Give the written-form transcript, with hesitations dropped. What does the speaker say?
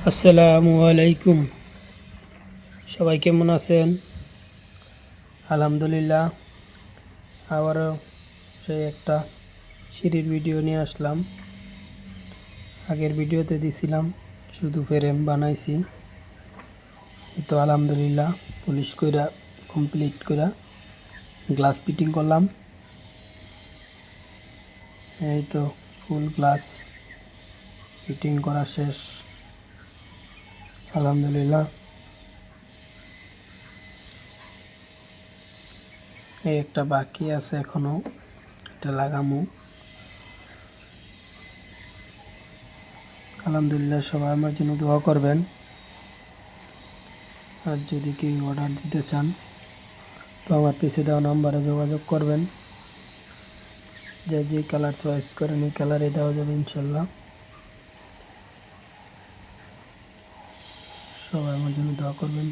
আসসালামু আলাইকুম। সবাই কেমন আছেন? আলহামদুলিল্লাহ। আবারও সেই একটা সিঁড়ির ভিডিও নিয়ে আসলাম। আগের ভিডিওতে দিছিলাম শুধু ফ্রেম বানাইছি, তো আলহামদুলিল্লাহ পলিশ কইরা কমপ্লিট কইরা গ্লাস ফিটিং করলাম। এই তো ফুল গ্লাস ফিটিং করা শেষ আলহামদুলিল্লাহ। এই একটা বাকি আছে, এখনো এটা লাগামু। আলহামদুলিল্লাহ, সবাই আমার জন্য দোয়া করবেন। আর যদি কেউ অর্ডার দিতে চান তো আমার পিছে দেওয়া নাম্বারে যোগাযোগ করবেন। যে কালার চয়েস করেন এই কালারে দেওয়া যাবে ইনশাল্লাহ। সবাই আমার জন্য দোয়া করবেন।